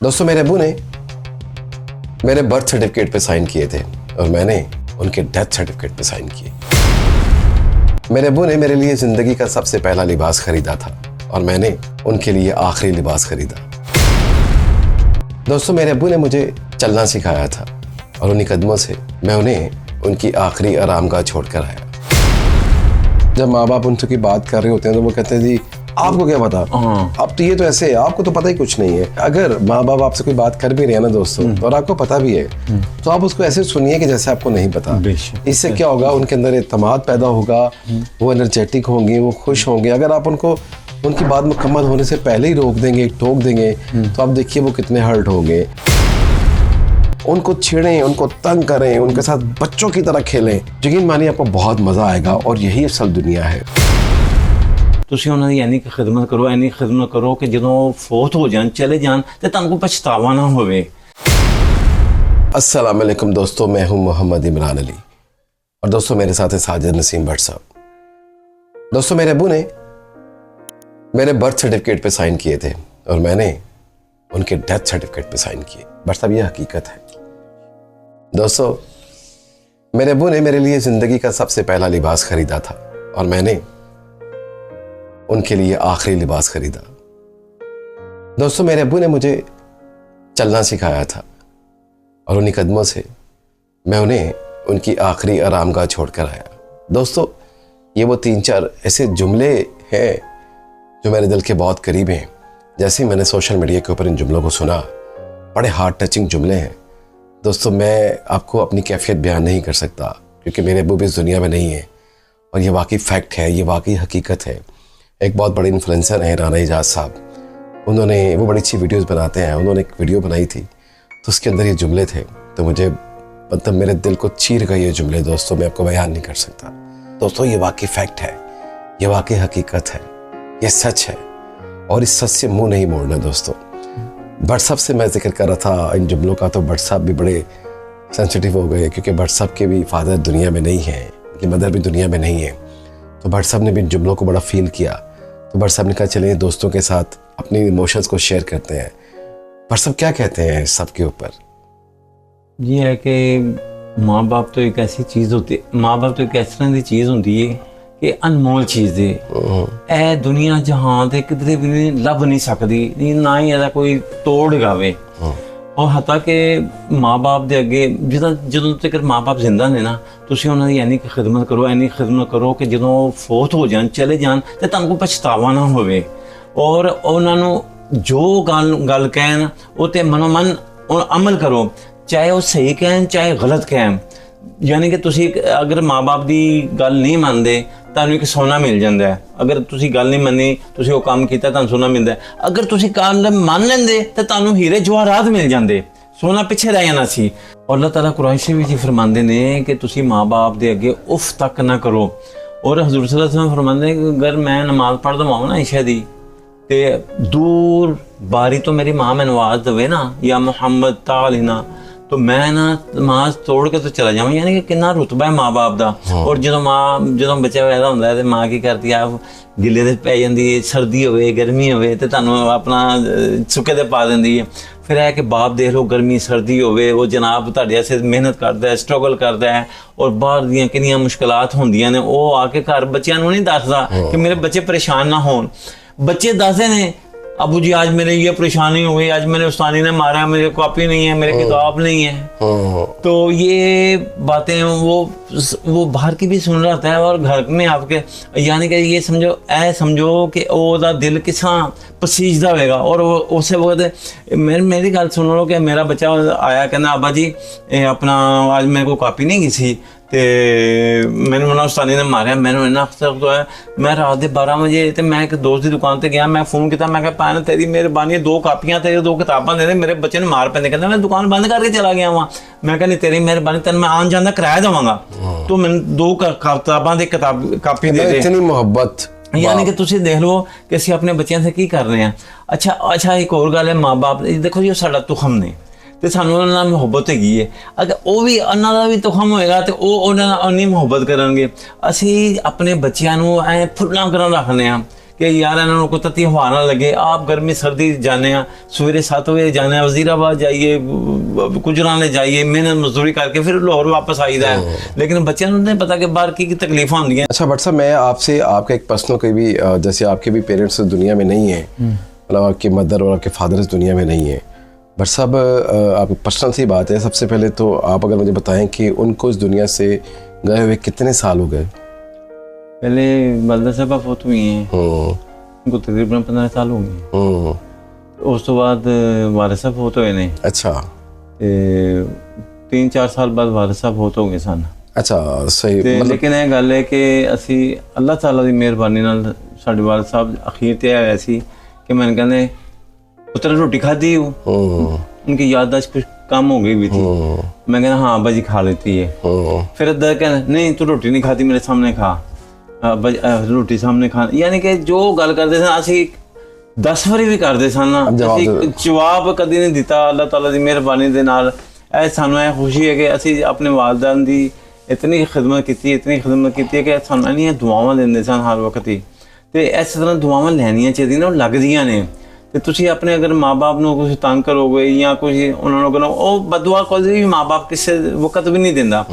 दोस्तों मेरे अब्बू ने मेरे बर्थ सर्टिफिकेट पे साइन किए थे और मैंने उनके डेथ सर्टिफिकेट पे साइन किए। मेरे अब्बू ने मेरे लिए जिंदगी का सबसे पहला लिबास खरीदा था और मैंने उनके लिए आखिरी लिबास खरीदा। दोस्तों मेरे अब्बू ने मुझे चलना सिखाया था और उन्हीं कदमों से मैं उन्हें उनकी आखिरी आरामगाह छोड़कर आया। जब माँ बाप उनसे की बात कर रहे होते हैं तो वो कहते हैं जी आपको क्या पता, अब तो ये तो ऐसे है, आपको तो पता ही कुछ नहीं है। अगर माँ बाप आपसे कोई बात कर भी रहे हैं ना दोस्तों और आपको पता भी है तो आप उसको ऐसे सुनिए कि जैसे आपको नहीं पता। इससे क्या होगा, उनके अंदर एतमाद पैदा होगा, वो एनर्जेटिक होंगे, वो खुश होंगे। अगर आप उनको उनकी बात मुकम्मल होने से पहले ही रोक देंगे, टोक देंगे तो आप देखिए वो कितने हर्ट होंगे। उनको छेड़ें, उनको तंग करें, उनके साथ बच्चों की तरह खेलें। यकीन मानिए आपको बहुत मजा आएगा और यही असल दुनिया है। ਤੁਸੀਂ ਉਹਨਾਂ ਦੀ ਇੰਨੀ ਖਿਦਮਤ ਕਰੋ, ਇੰਨੀ ਖਿਦਮਤ ਕਰੋ ਕਿ ਜਦੋਂ ਫੌਤ ਹੋ ਜਾਣ, ਚਲੇ ਜਾਣ ਤੇ ਤੁਹਾਨੂੰ ਕੋਈ ਪਛਤਾਵਾ ਨਾ ਹੋਵੇ। अस्सलाम वालेकुम दोस्तों, मैं हूं मोहम्मद इमरान अली और दोस्तों मेरे साथ है साजिद नसीम भट्ट साहब। दोस्तों मेरे अब्बू ने मेरे बर्थ सर्टिफिकेट पे साइन किए थे और मैंने उनके डेथ सर्टिफिकेट पे साइन किए। भट्ट साहब ये हकीकत है। दोस्तों मेरे अब्बू ने मेरे लिए ज़िंदगी का सबसे पहला लिबास खरीदा था और मैंने उनके लिए आखिरी लिबास खरीदा। दोस्तों मेरे अब्बू ने मुझे चलना सिखाया था और उन्हीं कदमों से मैं उन्हें उनकी आखिरी आरामगाह छोड़कर आया। दोस्तों ये वो 3-4 ऐसे जुमले हैं जो मेरे दिल के बहुत करीब हैं। जैसे ही मैंने सोशल मीडिया के ऊपर इन जुमलों को सुना, बड़े हार्ट टचिंग जुमले हैं। दोस्तों मैं आपको अपनी कैफियत बयान नहीं कर सकता क्योंकि मेरे अब्बू भी इस दुनिया में नहीं है और ये वाकई फैक्ट है, ये वाकई हकीकत है। एक बहुत बड़े इन्फ्लुएंसर हैं राना इजाज साहब, उन्होंने वो बड़ी अच्छी वीडियोस बनाते हैं। उन्होंने एक वीडियो बनाई थी तो उसके अंदर ये जुमले थे तो मुझे मतलब मेरे दिल को चीर गए ये जुमले। दोस्तों मैं आपको बयान नहीं कर सकता। दोस्तों ये वाकई फैक्ट है, ये वाकई हकीकत है, ये सच है और इस सच से मुंह नहीं मोड़ना। दोस्तों भट्ट साहब से मैं जिक्र कर रहा था इन जुमलों का तो भट्ट साहब भी बड़े सेंसिटिव हो गए क्योंकि भट्ट साहब के भी फादर दुनिया में नहीं हैं, उनकी मदर भी दुनिया में नहीं है। तो भट्ट साहब ने भी इन जुमलों को बड़ा फील किया। तो भट्ट साहब ने कहा चलिए दोस्तों के साथ अपनी इमोशंस को शेयर करते हैं। भट्ट साहब क्या कहते हैं सब के ऊपर? ये है कि माँ बाप तो एक ऐसी चीज़ होती है, माँ बाप तो एक इस तरह की चीज़ होती है कि अनमोल चीज़ है। ए दुनिया जहां ते किधरे भी लभ नहीं सकती, ना ही ਇਹਦਾ कोई तोड़ गावे। और हता कि माँ बाप ਦੇ ਅੱਗੇ ਜਦੋਂ ਤੱਕ ਮਾਂ ਬਾਪ ਜ਼ਿੰਦਾ ਨੇ ਨਾ, ਤੁਸੀਂ ਉਹਨਾਂ ਦੀ ਇੰਨੀ ਖਿਦਮਤ ਕਰੋ, ਇੰਨੀ ਖਿਦਮਤ ਕਰੋ ਕਿ ਜਦੋਂ ਫੌਤ ਹੋ ਜਾਣ, ਚਲੇ ਜਾਣ ਤੇ ਤੁਹਾਨੂੰ ਕੋਈ ਪਛਤਾਵਾ ਨਾ ਹੋਵੇ। ਔਰ ਉਹਨਾਂ ਨੂੰ ਜੋ ਗੱਲ ਕਹਿਣ ਉਹ ਤੇ ਮਨੋ ਮਨ ਅਮਲ ਕਰੋ, ਚਾਹੇ ਉਹ ਸਹੀ ਕਹਿਣ ਚਾਹੇ ਗਲਤ ਕਹਿਣ। यानी कि तुसी अगर माँ बाप की गल नहीं मानते ਤੁਹਾਨੂੰ एक सोना मिल जाता है। अगर तुसी गल नहीं मनी, तुसी वो काम किया, ਤੁਹਾਨੂੰ सोना मिलता है। अगर तुसी गल मान लेंदे तो ਤੁਹਾਨੂੰ हीरे जवाहरात मिल जाते, सोना पिछे रह जाना सी। और अल्लाह ताला कुरान शरीफ विच फरमांदे ने कि तुसी माँ बाप के अगे उफ तक ना करो। और हजूर सल्लल्लाहु अलैहि वसल्लम फरमांदे कि अगर मैं नमाज पढ़ दवां ना इशा दी ते दूर बारी तो मेरी माँ मैनूं आवाज़ देवे ना या मुहम्मद तालिना, तो मैं ना नमाज तोड़ के तो चला जाऊँ। यानी कि कितना रुतबा है माँ बाप का। और जो बच्चा पैदा होता है तो माँ की करती है, आप गिले दे पै जाती है, सर्दी हो गर्मी हो तो तुहानूं अपना सुके दे पा देंदी है। फिर है कि बाप देख लो गर्मी सर्दी हो वो जनाब तुहाडे वास्ते मेहनत करता है, स्ट्रगल करता है और बाहर दीयां कितनियां मुश्किलात होंदियां ने, वो आके घर बच्चों नहीं दसदा कि मेरे बच्चे परेशान ना होन। बच्चे दसदे ने अबू जी आज मेरे ये परेशानी हुई, आज मेरे उस्तादी ने मारा, मेरे कॉपी नहीं है, मेरे किताब नहीं है। तो ये बातें वो बाहर की भी सुन रहा है और घर में आपके यानी कि ये समझो कि ओदा दिल किसा पसीजदा होगा। और उस वक्त मेरी गल सुन लो कि मेरा बच्चा आया कहना अब्बा जी अपना आज मेरे को कॉपी नहीं की सी ते मैंने उस्तादी ने मारिया, मैंने इन्ना अफसर तो है। मैं रात के 12 बजे तो मैं एक दोस्त की दुकान पर गया, मैं फोन किया, मैं कहा भैन तेरी मेहरबानी 2 कापियां तेरी 2 किताबां दे दे, मेरे बच्चे ने मार पैंदे। कहते मैं दुकान बंद करके चला गया वहाँ। मैं कहा नहीं तेरी मेहरबानी, तेन मैं आन जान का किराया देवांगा, तो मैंने 2 किताबां दी कापी दे दे। इतनी मोहब्बत। यानी कि तुसीं देख लो कि असीं अपने बच्चों से की कर रहे हैं। अच्छा एक और गल है, माँ बाप देखो जी साडा तुखम ने तो सानू उन्हां नाल मुहब्बत हैगी है। अगर वो भी उन्हां दा भी तुखम होएगा तो वो उन्हां नाल उन्नी मुहब्बत करनगे। असीं अपने बच्चों नूं ऐ फुल्लां करन रखने कि यार इन्होंने को तत्ती हवा ना लगे, आप गर्मी सर्दी जाने, सवेरे 7 बजे जाने, वजीराबाद जाइए, गुजराने जाइए, मेहनत मजदूरी करके फिर लाहौर वापस आईदा है। लेकिन बच्चों को नहीं पता कि बाहर की तकलीफा होंगी। अच्छा भट्ट साहब, मैं आपसे आपका एक पर्सनल कोई भी जैसे आपके भी पेरेंट्स दुनिया में नहीं है, मतलब आपके मदर और आपके फादर इस दुनिया में नहीं है, भट्ट साहब आप पर्सनल सी बात है, सबसे पहले तो आप अगर मुझे बताएं कि उनको इस दुनिया से गए हुए कितने साल हो गए? पहले वालिदा साहब फौत हुई हैं, उनको तकरीबन 15 साल हो गए। उस तो बाद वारिस साहब फौत हुए ने। अच्छा। 3-4 साल बाद वारिस साहब फौत हो गए सन। अच्छा, सही। लेकिन ਇਹ ਗੱਲ है कि ਅਸੀਂ अल्लाह ताला ਦੀ ਮਿਹਰਬਾਨੀ ਨਾਲ ਸਾਡੇ ਵਾਲਿਦ ਸਾਹਿਬ ਅਖੀਰ ਤੇ ਆਇਆ ਸੀ कि मैंने कहने पुत्र रोटी खाती हो, उनकी याददाश्त कुछ कम हो गई भी थी। मैं कहना हाँ अब्बा जी खा लेती है। फिर अद्दा कहना नहीं तू रोटी नहीं खाती, मेरे सामने खा, रोटी सामने खा। यानी कि जो गल करते सन ਅਸੀਂ 10 ਵਾਰੀ ਵੀ ਕਰਦੇ ਸਨ, ਅਸੀਂ ਜਵਾਬ ਕਦੀ ਨਹੀਂ ਦਿੱਤਾ। ਅੱਲਾਹ ਤਾਲਾ ਦੀ ਮਿਹਰਬਾਨੀ ਦੇ ਨਾਲ ਇਹ ਸਾਨੂੰ ਇਹ ਖੁਸ਼ੀ ਹੈ ਕਿ ਅਸੀਂ ਆਪਣੇ ਵਾਲਿਦਾਨ ਦੀ ਇਤਨੀ ਖਿਦਮਤ ਕੀਤੀ ਹੈ ਕਿ ਸਾਨੂੰ ਇੰਨੀਆਂ ਦੁਆਵਾਂ ਦਿੰਦੇ ਸਨ ਹਰ ਵਕਤ ਹੀ। ਤੇ ਇਸ ਤਰ੍ਹਾਂ ਦੁਆਵਾਂ ਲੈਣੀਆਂ ਚਾਹੀਦੀਆਂ ਨੇ, ਉਹ ਲੱਗਦੀਆਂ ਨੇ। ਤੇ ਤੁਸੀਂ ਆਪਣੇ ਅਗਰ ਮਾਂ-ਬਾਪ ਨੂੰ ਕੁਝ ਤੰਗ ਕਰੋਗੇ ਜਾਂ ਕੁਝ ਉਹਨਾਂ ਨੂੰ ਕਰੋ, ਉਹ ਬਦਦੁਆ ਕੋਈ ਵੀ ਮਾਂ-ਬਾਪ ਕਿਸੇ ਵਕਤ ਵੀ ਨਹੀਂ ਦਿੰਦਾ।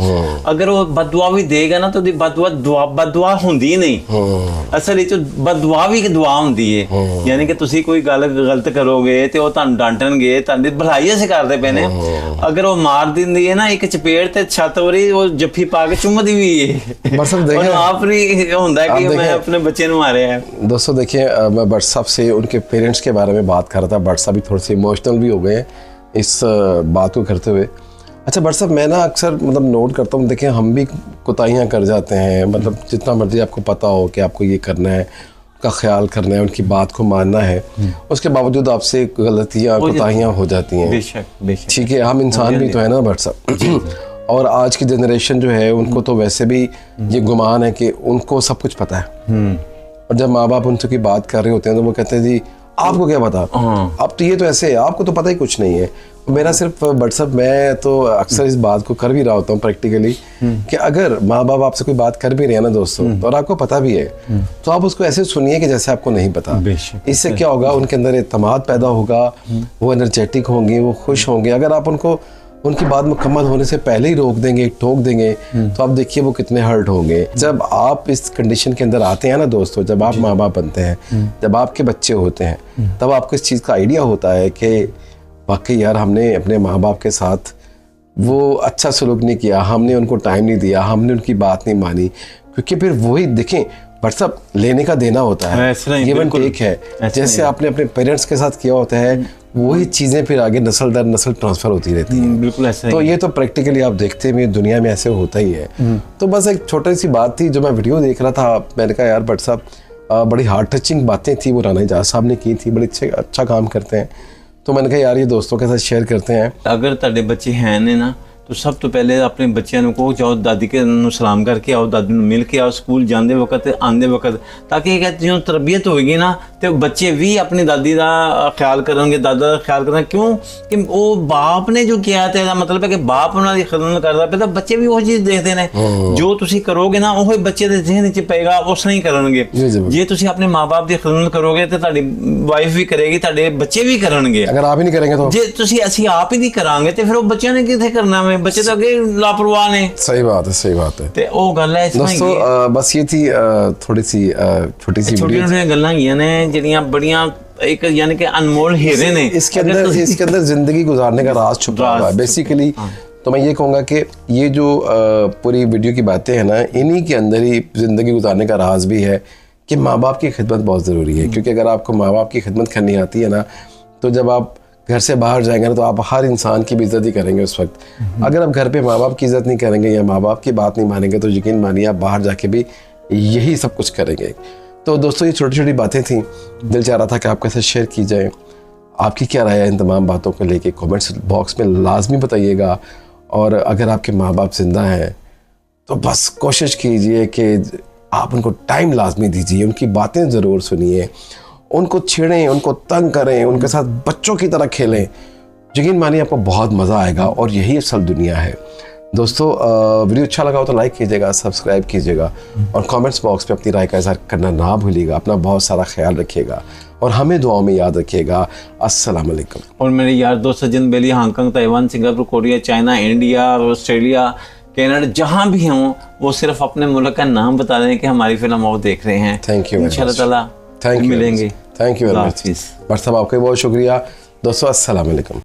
ਅਗਰ ਉਹ ਬਦਦੁਆ ਵੀ ਦੇਗਾ ਨਾ ਤਾਂ ਉਹਦੀ ਬਦਦੁਆ ਹੁੰਦੀ ਨਹੀਂ, ਅਸਲ ਵਿੱਚ ਬਦਦੁਆ ਵੀ ਇੱਕ ਦੁਆ ਹੁੰਦੀ ਹੈ। ਯਾਨੀ ਕਿ ਤੁਸੀਂ ਕੋਈ ਗੱਲ ਗਲਤ ਕਰੋਗੇ ਤੇ ਉਹ ਤੁਹਾਨੂੰ ਡਾਂਟਣਗੇ, ਤੁਹਾਡੀ ਭਲਾਈ ਅਸੀਂ ਕਰਦੇ ਪਏ ਨੇ। ਅਗਰ ਉਹ ਮਾਰ ਦਿੰਦੀ ਹੈ ਨਾ ਇੱਕ ਚਪੇੜ ਤੇ ਛੱਤ ਵਰੀ ਉਹ ਜੱਫੀ ਪਾ ਕੇ ਚੁੰਮਦੀ ਵੀ है। और आप नहीं होता कि मैं अपने बच्चे ने मारे हैं। दोस्तों देखिए, मैं भट्ट साहब से उनके पेरेंट्स के बारे में बात कर रहा था। भट्ट साहब भी थोड़े से इमोशनल भी हो गए इस बात को करते हुए। अच्छा भट्ट साहब, मैं ना अक्सर मतलब नोट करता हूँ, देखिए हम भी कोताहियाँ कर जाते हैं, मतलब जितना मर्जी आपको पता हो कि आपको ये करना है, का ख्याल करना है, उनकी बात को मानना है, उसके बावजूद आपसे गलतियाँ कोताहियाँ हो जाती हैं। बेशक ठीक है, हम इंसान भी तो है ना भट्ट साहब। और आज की जनरेशन जो है उनको तो वैसे भी ये गुमान है कि उनको सब कुछ पता है। और जब माँ बाप उनसे की बात कर रहे होते हैं तो वो कहते हैं जी आपको क्या पता, अब तो ये तो ऐसे है, आपको तो पता ही कुछ नहीं है। मेरा सिर्फ भट्ट साहब, मैं तो अक्सर इस बात को कर भी रहा होता हूँ प्रैक्टिकली कि अगर माँ बाप आपसे कोई बात कर भी रहे हैं ना दोस्तों, और आपको पता भी है, तो आप उसको ऐसे सुनिए कि जैसे आपको नहीं पता। इससे क्या होगा, उनके अंदर एतमाद पैदा होगा, वो एनर्जेटिक होंगे, वो खुश होंगे। अगर आप उनको उनकी बात मुकम्मल होने से पहले ही रोक देंगे, टोक देंगे, तो आप देखिए वो कितने हर्ट होंगे। जब आप इस कंडीशन के अंदर आते हैं ना दोस्तों, जब आप माँ बाप बनते हैं, जब आपके बच्चे होते हैं, तब आपको इस चीज़ का आइडिया होता है कि वाकई यार हमने अपने माँ बाप के साथ वो अच्छा सलूक नहीं किया, हमने उनको टाइम नहीं दिया, हमने उनकी बात नहीं मानी। क्योंकि फिर वही देखें भट्ट साहब, लेने का देना होता है, गिव एंड टेक है। जैसे आपने अपने पेरेंट्स के साथ किया होता है, वही चीज़ें फिर आगे नस्ल दर नस्ल ट्रांसफ़र होती रहती हैं। बिल्कुल ऐसा तो ये तो प्रैक्टिकली आप देखते हैं दुनिया में ऐसे होता ही है। तो बस एक छोटी सी बात थी, जो मैं वीडियो देख रहा था, मैंने कहा यार भट्ट साहब बड़ी हार्ट टचिंग बातें थी वो राना इजाज़ साहब ने की थी, बड़े अच्छा काम करते हैं। तो मैंने कहा यार ये दोस्तों के साथ शेयर करते हैं। अगर तुहाडे बच्चे हैं ने ना, तो सब तो पहले अपने बच्चों को जाओ दादी के सलाम करके आओ, दादी मिल के आओ, स्कूल जाते वक्त आते वक्त, ताकि जो तरबियत होगी ना तो बच्चे भी अपनी दादी का ख्याल करेंगे, दादा का ख्याल करेंगे। क्यों कि वो बाप ने जो किया तो मतलब है कि बाप उन्होंने खिदमत करता पे, तो बच्चे भी वो चीज़ देखते हैं। जो तुम करोगे ना वो बच्चे के जहन च पेगा, उस नहीं करेंगे। जे तुम अपने माँ बाप की खिदमत करोगे तो तुम्हारी वाइफ भी करेगी, तुम्हारे बच्चे भी करेंगे। अगर आप ही नहीं करेंगे तो जे तुम असी आप ही नहीं करांगे तो फिर वो बच्चों ने कितने करना है, बच्चे तो अगे लापरवाह ने। सही बात है, सही बात है। ते ओ गल है दोस्तों, बस ये थी थोड़ी सी छोटी सी छोटी गल्लां हीयां ने जिहड़ियां बड़ियां एक यानी कि अनमोल हीरे ने। इसके अंदर जिंदगी गुजारने का राज छुपा हुआ है बेसिकली। तो मैं ये कहूँगा कि ये जो पूरी वीडियो की बातें हैं ना, इन्हीं के अंदर ही ज़िंदगी गुजारने का राज भी है कि माँ बाप की खिदमत बहुत ज़रूरी है। क्योंकि अगर आपको माँ बाप की खिदमत करनी आती है ना, तो जब आप घर से बाहर जाएंगे ना, तो आप हर इंसान की भी इज़्ज़त ही करेंगे उस वक्त। अगर आप घर पे माँ बाप की इज़्ज़त नहीं करेंगे या माँ बाप की बात नहीं मानेंगे, तो यकीन मानिए आप बाहर जाके भी यही सब कुछ करेंगे। तो दोस्तों, ये छोटी छोटी बातें थी, दिल चाह रहा था कि आपके साथ शेयर की जाए। आपकी क्या राय है इन तमाम बातों को लेके, कमेंट्स बॉक्स में लाजमी बताइएगा। और अगर आपके माँ बाप जिंदा हैं तो बस कोशिश कीजिए कि आप उनको टाइम लाजमी दीजिए, उनकी बातें ज़रूर सुनिए, उनको छेड़ें, उनको तंग करें, उनके साथ बच्चों की तरह खेलें। यकीन मानिए आपको बहुत मज़ा आएगा, और यही असल दुनिया है। दोस्तों वीडियो अच्छा लगा हो तो लाइक कीजिएगा, सब्सक्राइब कीजिएगा और कमेंट्स बॉक्स पे अपनी राय का इज़हार करना ना भूलिएगा। अपना बहुत सारा ख्याल रखिएगा और हमें दुआओं में याद रखिएगा। अस्सलाम वालेकुम। और मेरे यार दोस्त सज्जन बेली Hong Kong, Taiwan, Singapore, Korea, China, India, Australia, Canada, जहाँ भी हों, वो सिर्फ अपने मुल्क का नाम बता दें कि हमारी फिल्म वो देख रहे हैं। थैंक यू, इंशाल्लाह ताला थैंक यू, मिलेंगे। Thank you very much. हाफिज़। बट साहब आपका बहुत शुक्रिया। दोस्तों अस्सलाम वालेकुम।